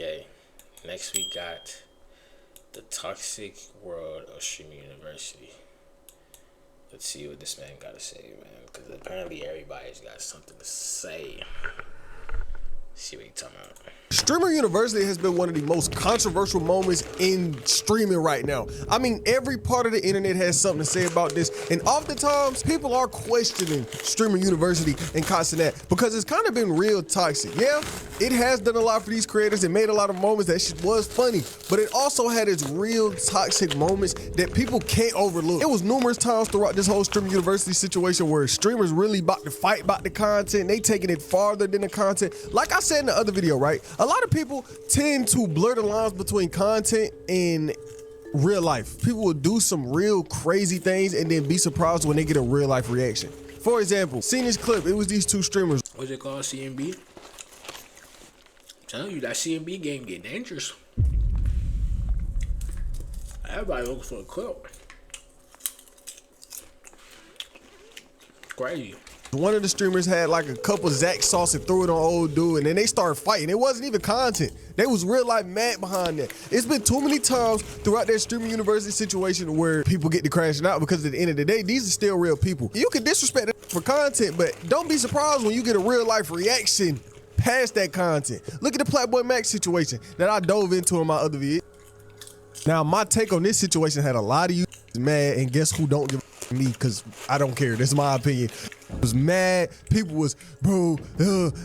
Okay, next we got the toxic world of streaming university. Let's see what this man got to say, man, because apparently everybody's got something to say. See what he talking about. Streamer University has been one of the most controversial moments in streaming right now. I mean, every part of the internet has something to say about this, and oftentimes people are questioning Streamer University and constant that because it's kind of been real toxic. Yeah, it has done a lot for these creators. It made a lot of moments that shit was funny, but it also had its real toxic moments that people can't overlook. It was numerous times throughout this whole Streamer University situation where streamers really about to fight about the content. They taking it farther than the content. Like I said in the other video, right? A lot of people tend to blur the lines between content and real life. People will do some real crazy things and then be surprised when they get a real life reaction. For example, seen this clip, it was these two streamers. What's it called, CMB? I'm telling you, that CMB game get dangerous. Everybody looking for a clip. Crazy. One of the streamers had like a cup of Zach sauce and threw it on old dude, and then they started fighting. It wasn't even content. They was real life mad behind that. It's been too many times throughout that streaming university situation where people get to crashing out because at the end of the day, these are still real people. You can disrespect it for content, but don't be surprised when you get a real life reaction past that content. Look at the Playboy Max situation that I dove into in my other video. Now, my take on this situation had a lot of you mad, and guess who don't give a me, because I don't care. That's my opinion. Was mad. People was, bro,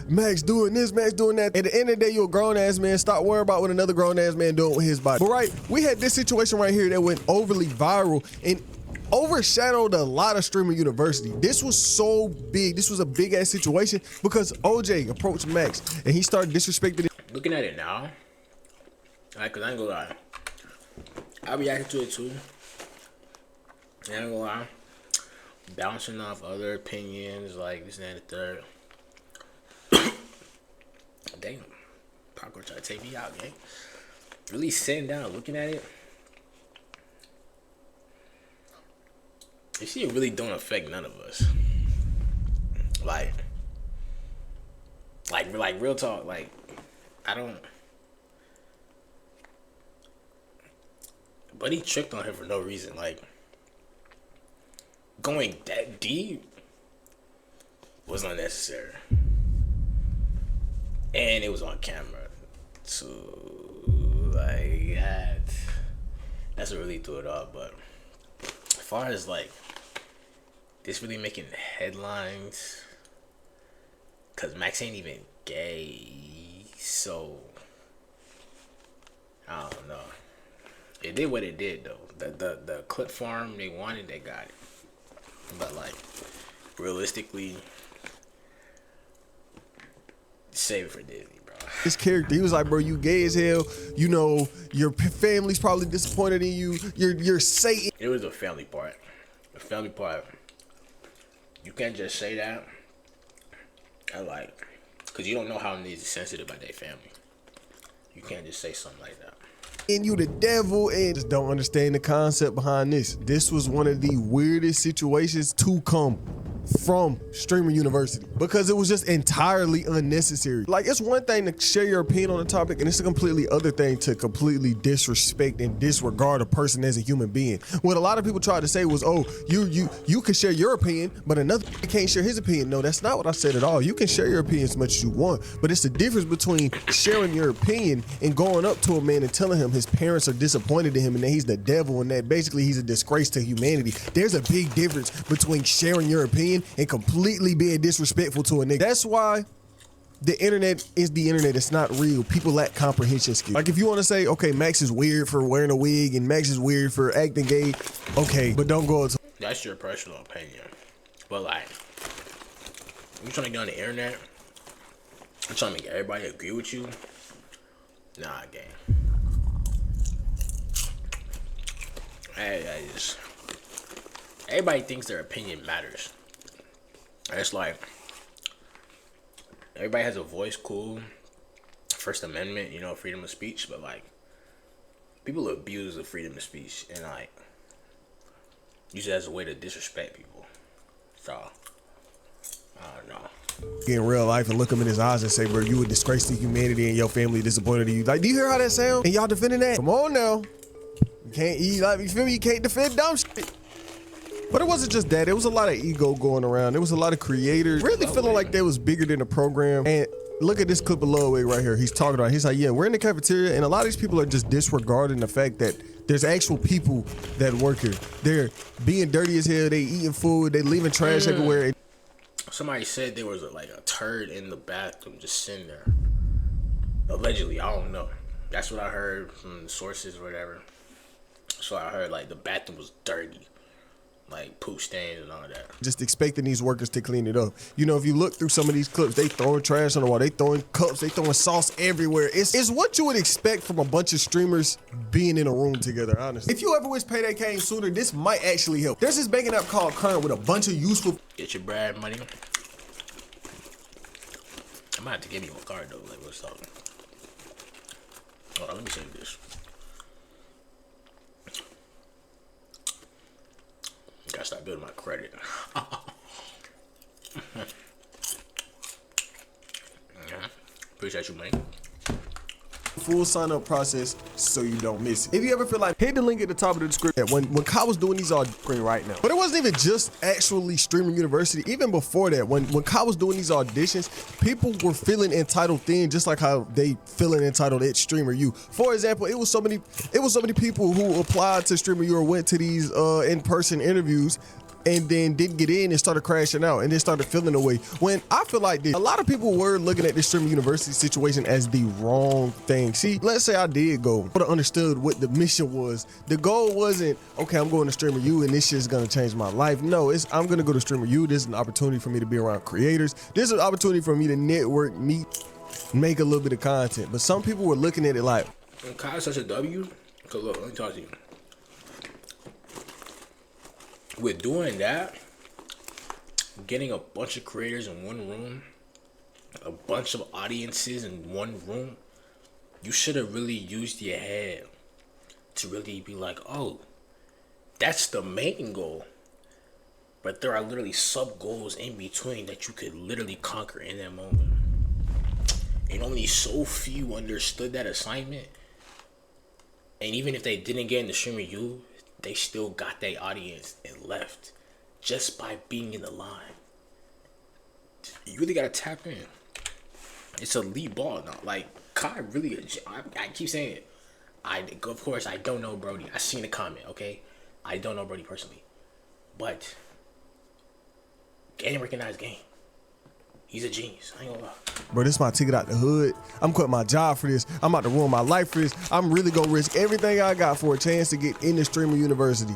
Max doing this, Max doing that. At the end of the day, you're a grown ass man. Stop worrying about what another grown ass man doing with his body. But right, we had this situation right here that went overly viral and overshadowed a lot of Streamer University. This was so big. This was a big ass situation because OJ approached Max and he started disrespecting it. Looking at it now, like, cause I ain't gonna lie, I reacted to it too. I ain't gonna lie. Bouncing off other opinions, like this and that, the third. Damn, Parker trying to take me out, gang. Really sitting down, looking at it. You see, it really don't affect none of us. Like real talk. Like, I don't. But he tricked on him for no reason. Like, going that deep was unnecessary, and it was on camera, so like that's what really threw it off. But as far as like this really making headlines, cause Max ain't even gay, so I don't know. It did what it did though. The clip farm they wanted, they got it. But like, realistically, save it for Disney, bro. This character, he was like, bro, you gay as hell. You know, your family's probably disappointed in you. You're Satan. It was a family part. The family part. You can't just say that. I like, cause you don't know how niggas is sensitive about their family. You can't just say something like that. And you the devil, and just don't understand the concept behind this. This was one of the weirdest situations to come from Streamer University because it was just entirely unnecessary. Like, it's one thing to share your opinion on a topic, and it's a completely other thing to completely disrespect and disregard a person as a human being. What a lot of people tried to say was, oh, you can share your opinion, but another can't share his opinion. No, that's not what I said at all. You can share your opinion as much as you want, but it's the difference between sharing your opinion and going up to a man and telling him his parents are disappointed in him and that he's the devil and that basically he's a disgrace to humanity. There's a big difference between sharing your opinion and completely being disrespectful to a nigga. That's why the internet is the internet. It's not real. People lack comprehension skills. Like, if you want to say, okay, Max is weird for wearing a wig and Max is weird for acting gay, okay, but don't go into. That's your personal opinion. But like, you trying to get on the internet, I'm trying to make everybody agree with you. Nah, gang. I just, everybody thinks their opinion matters. It's like, everybody has a voice, cool. First Amendment, you know, freedom of speech, but like, people abuse the freedom of speech and like, use it as a way to disrespect people. So, I don't know. in real life and look him in his eyes and say, bro, you a disgrace to humanity and your family disappointed in you. Like, do you hear how that sound? And y'all defending that? Come on now. You can't eat, like, you feel me? You can't defend dumb shit. But it wasn't just that. There was a lot of ego going around. There was a lot of creators really feeling like they was bigger than the program. And look at this clip of Ludwig right here. He's talking about it. He's like, yeah, we're in the cafeteria, and a lot of these people are just disregarding the fact that there's actual people that work here. They're being dirty as hell. They eating food. They leaving trash everywhere. Somebody said there was like a turd in the bathroom just sitting there. Allegedly, I don't know. That's what I heard from sources or whatever. So I heard like the bathroom was dirty. Like poop stains and all that. Just expecting these workers to clean it up. You know, if you look through some of these clips, they throwing trash on the wall, they throwing cups, they throwing sauce everywhere. It's what you would expect from a bunch of streamers being in a room together, honestly. If you ever wish payday came sooner, this might actually help. There's this banking app called Current with a bunch of useful. Get your Brad money. I might have to give you a card though, like what's up? Hold on, let me save this. Gotta start building my credit. Yeah. Appreciate you, man. Full sign up process so you don't miss it. If you ever feel like, hit the link at the top of the description. When Kai was doing these auditions right now, but it wasn't even just actually streaming university. Even before that, when Kai was doing these auditions, people were feeling entitled then, just like how they feeling entitled at Streamer U. For example, it was so many people who applied to Streamer U or went to these in-person interviews and then didn't get in and started crashing out and then started feeling away. When I feel like this, a lot of people were looking at this streaming university situation as the wrong thing. See, let's say I did go, but I understood what the mission was. The goal wasn't, okay, I'm going to Streamer U and this shit's gonna change my life. No, it's I'm gonna go to Streamer U. This is an opportunity for me to be around creators. This is an opportunity for me to network, meet, make a little bit of content. But some people were looking at it like, Kyle's such a W. Cause look, let me talk to you. With doing that, getting a bunch of creators in one room, a bunch of audiences in one room, you should have really used your head to really be like, oh, that's the main goal. But there are literally sub goals in between that you could literally conquer in that moment. And only so few understood that assignment. And even if they didn't get in the Streamer U, they still got their audience and left just by being in the line. You really gotta tap in. It's a lead ball now. Like Kai really, I keep saying it. Of course I don't know Brody. I seen the comment. Okay, I don't know Brody personally, but game recognized game. He's a genius. I ain't gonna lie. bro, this is my ticket out the hood. I'm quitting my job for this. I'm about to ruin my life for this. I'm really gonna risk everything I got for a chance to get into Streamer University.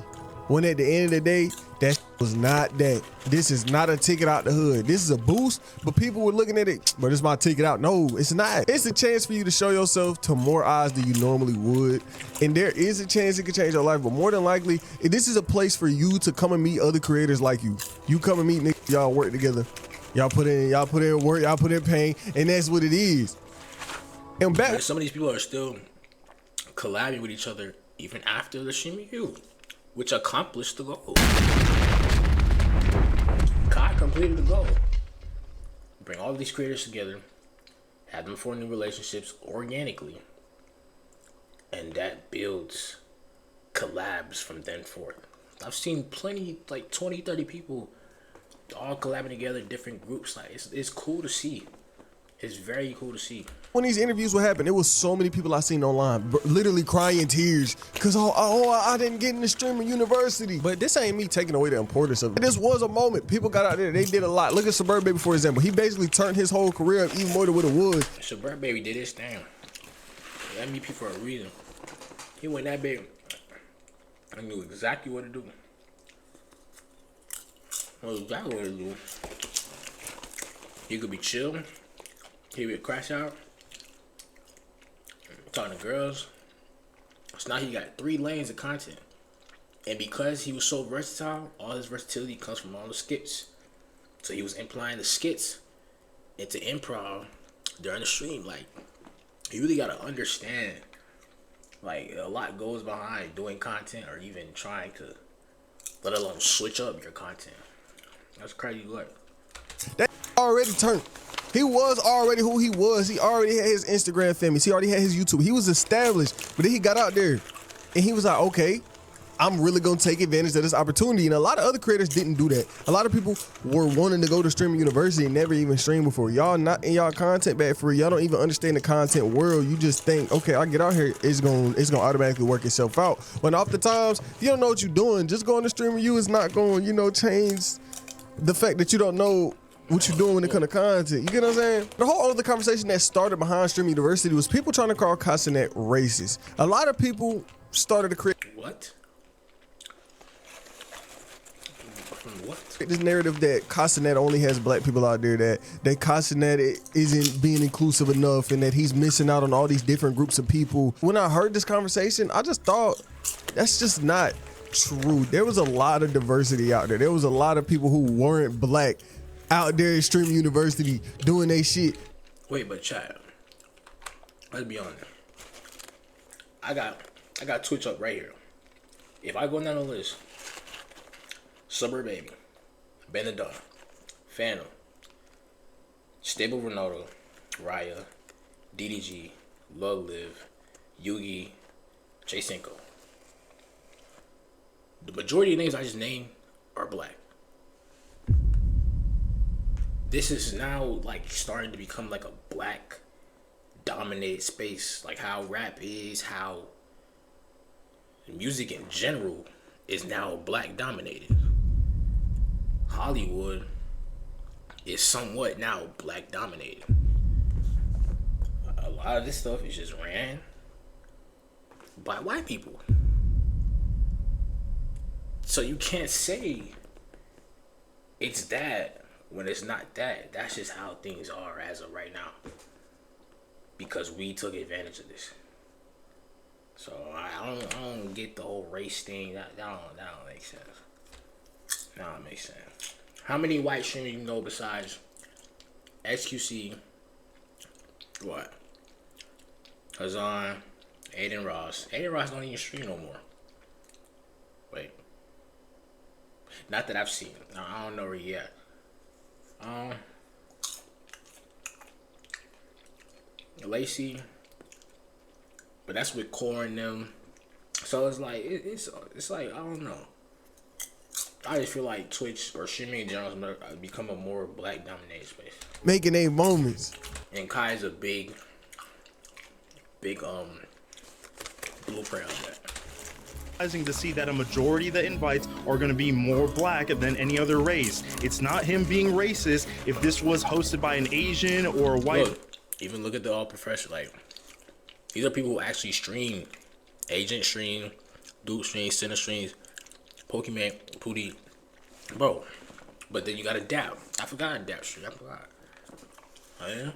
When at the end of the day, that was not that. This is not a ticket out the hood. This is a boost, but people were looking at it, but it's my ticket out. No, it's not. It's a chance for you to show yourself to more eyes than you normally would. And there is a chance it could change your life, but more than likely, this is a place for you to come and meet other creators like you. You come and meet niggas, y'all work together. Y'all put in work, y'all put in pain, and that's what it is. And back, some of these people are still collabing with each other even after the Streamer U, which accomplished the goal. Kai completed the goal. Bring all of these creators together, have them form new relationships organically, and that builds collabs from then forth. I've seen plenty, like 20, 30 people all collabing together, different groups. Like it's cool to see. It's very cool to see. When these interviews would happen, there was so many people I seen online literally crying tears because I didn't get into Streamer University. But this ain't me taking away the importance of it. This was a moment. People got out there. They did a lot. Look at Suburb Baby, for example. He basically turned his whole career up even more than what it was. Suburb Baby did his thing. He MVP for a reason. He went that big. I knew exactly what to do. Exactly what to do. He could be chill. He would crash out. Talking to girls. So now he got 3 lanes of content. And because he was so versatile, all his versatility comes from all the skits. So he was implying the skits into improv during the stream. Like, you really gotta understand, like, a lot goes behind doing content or even trying to, let alone switch up your content. That's crazy. Like, already turned. He was already who he was. He already had his Instagram famous. He already had his YouTube. He was established. But then he got out there and he was like, okay, I'm really gonna take advantage of this opportunity. And a lot of other creators didn't do that. A lot of people were wanting to go to streaming university and never even streamed before. Y'all not in y'all content bag for y'all don't even understand the content world. You just think, okay, I get out here, it's gonna automatically work itself out. But oftentimes, if you don't know what you're doing, just going to streamer you is not going, change the fact that you don't know what you're doing when it comes to content. You get what I'm saying? The whole other conversation that started behind streaming university was people trying to call Castanet racist. A lot of people started to create What? this narrative that Castanet only has black people out there, that Castanet isn't being inclusive enough and that he's missing out on all these different groups of people. When I heard this conversation, I just thought that's just not true. There was a lot of diversity out there. There was a lot of people who weren't black out there at streaming university doing their shit. Wait, but child, let's be honest. I got Twitch up right here. If I go down the list, Suburb Baby, Benadon, Phantom, Stable Ronaldo, Raya, DDG, Love Live, Yugi, Jacenko. The majority of names I just named are black. This is now like starting to become like a black dominated space, like how rap is, how music in general is now black dominated. Hollywood is somewhat now black dominated. A lot of this stuff is just ran by white people. So you can't say it's that when it's not that. That's just how things are as of right now. Because we took advantage of this. So I don't get the whole race thing. That don't make sense. That don't make sense. How many white streamers you know besides XQC? What? Hazan, Aiden Ross. Aiden Ross don't even stream no more. Wait. Not that I've seen. I don't know where he at. Lacey. But that's with Core and them. So it's like it's like I don't know. I just feel like Twitch or streaming in general has become a more black dominated space. Making a moments. And Kai is a big blueprint of that. To see that a majority of the invites are going to be more black than any other race. It's not him being racist. If this was hosted by an Asian or a white, look at the Unprofessional. Like, these are people who actually stream. Agent stream, Duke stream, Center streams, Pokemon, Pootie, bro. But then you got Adapt. I forgot Adapt stream. I forgot. Oh yeah.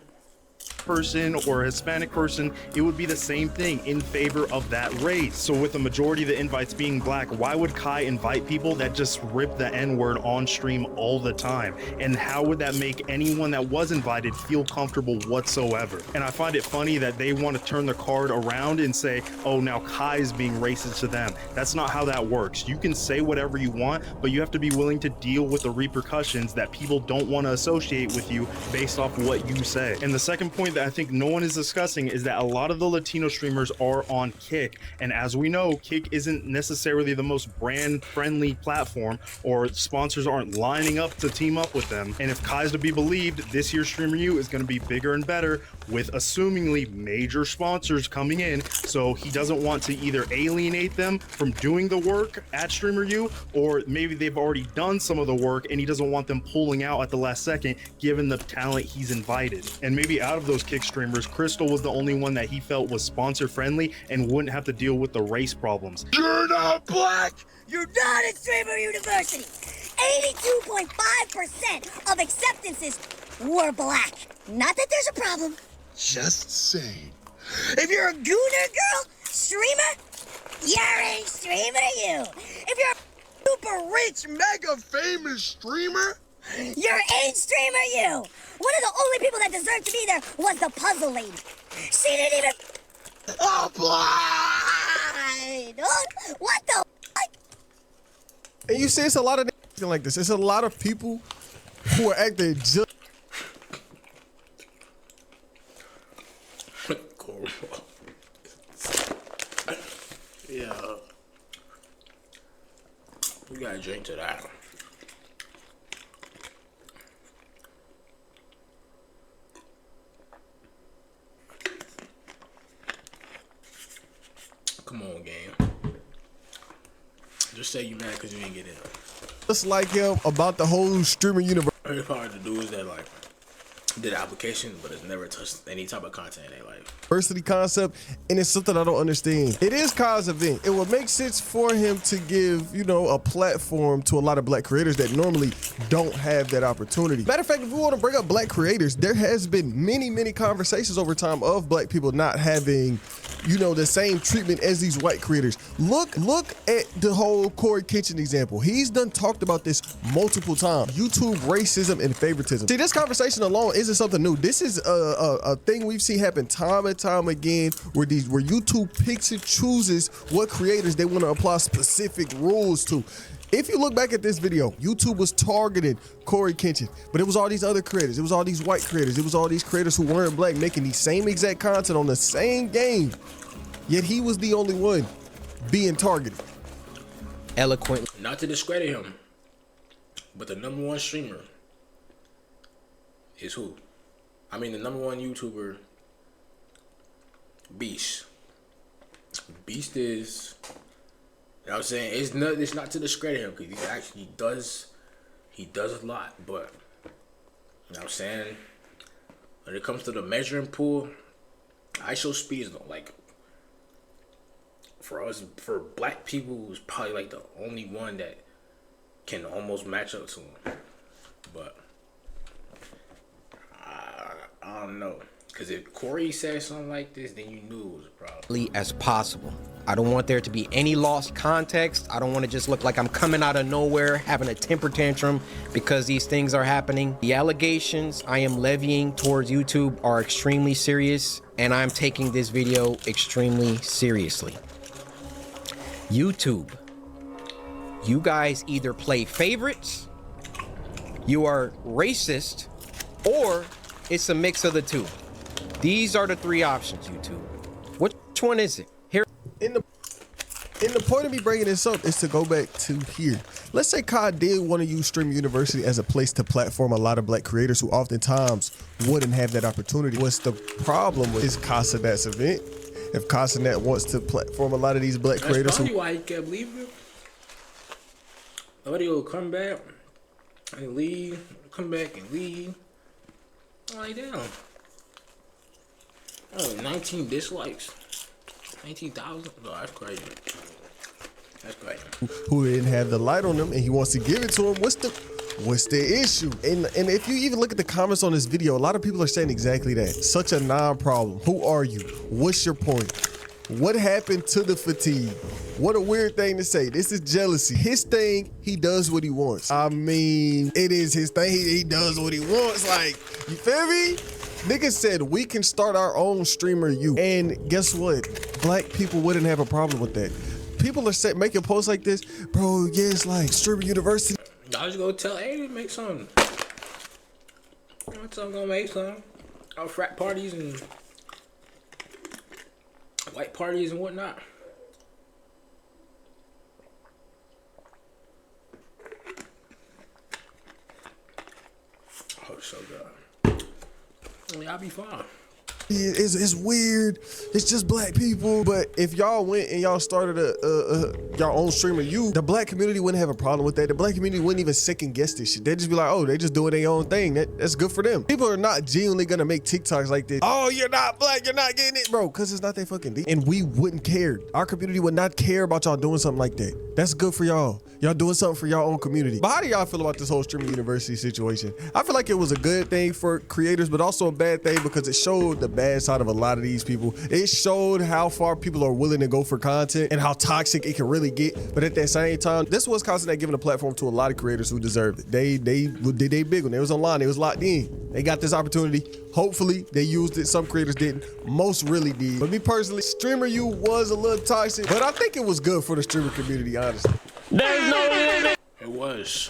Person or a Hispanic person, it would be the same thing in favor of that race. So with the majority of the invites being black, why would Kai invite people that just rip the N-word on stream all the time? And how would that make anyone that was invited feel comfortable whatsoever? And I find it funny that they want to turn the card around and say, oh, now Kai is being racist to them. That's not how that works. You can say whatever you want, but you have to be willing to deal with the repercussions that people don't want to associate with you based off what you say. And the second point that I think no one is discussing is that a lot of the Latino streamers are on Kick, and as we know, Kick isn't necessarily the most brand friendly platform, or sponsors aren't lining up to team up with them. And if Kai's to be believed, this year's Streamer U is going to be bigger and better with assumingly major sponsors coming in, so he doesn't want to either alienate them from doing the work at Streamer U, or maybe they've already done some of the work and he doesn't want them pulling out at the last second given the talent he's invited. And maybe out of those Kick streamers, Crystal was the only one that he felt was sponsor friendly and wouldn't have to deal with the race problems. You're not black! You're not at Streamer University! 82.5% of acceptances were black. Not that there's a problem. Just saying. If you're a gooner girl streamer, you're in Streamer U. If you're a super rich, Mega famous streamer? you're in Streamer U. One of the only people that deserved to be there was the puzzle lady. She didn't even apply. What the fuck? And you see, it's a lot of like this. It's a lot of people who are acting just Cool. Yeah. We gotta drink to that. Come on, game. Just say you mad because you ain't get in. Just like him about the whole streamer universe. Very hard to do is that like did the application, but it's never touched any type of content in their life. Diversity concept, and it's something I don't understand. It is Kai's event. It would make sense for him to give, you know, a platform to a lot of black creators that normally don't have that opportunity. Matter of fact, if we want to bring up black creators, there has been many conversations over time of black people not having, you know, the same treatment as these white creators. Look at the whole Corey Kitchen example. He's done talked about this multiple times. YouTube racism and favoritism. See, this conversation alone isn't something new. This is a thing we've seen happen time and time again, where YouTube picks and chooses what creators they want to apply specific rules to. If you look back at this video, YouTube was targeting Corey Kitchen, but it was all these other creators. It was all these white creators. It was all these creators who weren't black making the same exact content on the same game. Yet he was the only one being targeted. Eloquently. Not to discredit him, but the #1 streamer is who? I mean, the #1 YouTuber, Beast. Beast is, you know what I'm saying, it's not to discredit him, because he does a lot, but you know what I'm saying, when it comes to the measuring pool, ISO speed is not like, for us, for black people, is probably like the only one that can almost match up to him. But I don't know, because if Corey said something like this, then you knew it was a problem. As possible. I don't want there to be any lost context. I don't want to just look like I'm coming out of nowhere having a temper tantrum because these things are happening. The allegations I am levying towards YouTube are extremely serious, and I'm taking this video extremely seriously. YouTube, you guys either play favorites, you are racist, or it's a mix of the two. These are the three options, YouTube. Which one is it? Here. In the point of me bringing this up is to go back to here. Let's say Kai did want to use Stream University as a place to platform a lot of black creators who oftentimes wouldn't have that opportunity. What's the problem with Casanet's event? If Casanet wants to platform a lot of these black creators, that's probably why he kept leaving. Nobody will come back and leave, come back and leave. Like, damn. Oh, 19 dislikes. 19,000? No, that's crazy. That's crazy. who didn't have the light on them, and he wants to give it to him. What's the issue? And if you even look at the comments on this video, a lot of people are saying exactly that. Such a non-problem. Who are you? What's your point? What happened to the fatigue? What a weird thing to say. This is jealousy. His thing, he does what he wants. I mean, it is his thing. He does what he wants. Like, you feel me? Nigga said we can start our own streamer you. And guess what? Black people wouldn't have a problem with that. People are making posts like this. Bro, yeah, it's like Streamer University. Y'all just go tell Aiden to make something. I'm gonna make something. Our frat parties and white parties and whatnot. Oh, so good. I mean, I'll be fine. It's weird. It's just black people. But if y'all went and y'all started y'all own streamer, the black community wouldn't have a problem with that. The black community wouldn't even second guess this shit. They'd just be like, oh, they just doing their own thing. That's good for them. People are not genuinely gonna make TikToks like this. Oh, you're not black, you're not getting it, bro, because it's not their fucking deal. And we wouldn't care. Our community would not care about y'all doing something like that. That's good for y'all. Y'all doing something for y'all own community. But how do y'all feel about this whole Streamer University situation? I feel like it was a good thing for creators, but also a bad thing because it showed the bad side of a lot of these people. It showed how far people are willing to go for content and how toxic it can really get. But at that same time, this was constantly giving a platform to a lot of creators who deserved it. They did they big when they was online. They was locked in. They got this opportunity. Hopefully they used it. Some creators didn't. Most really did. But me personally, Streamer U was a little toxic, but I think it was good for the streamer community, honestly. There's no limit. It was.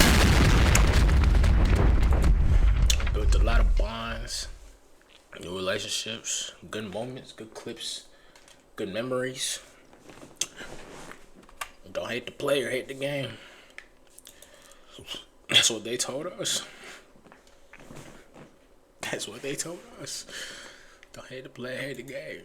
Built a lot of bonds. new relationships, good moments, good clips, good memories. Don't hate the player, hate the game. That's what they told us. That's what they told us. Don't hate the player, hate the game.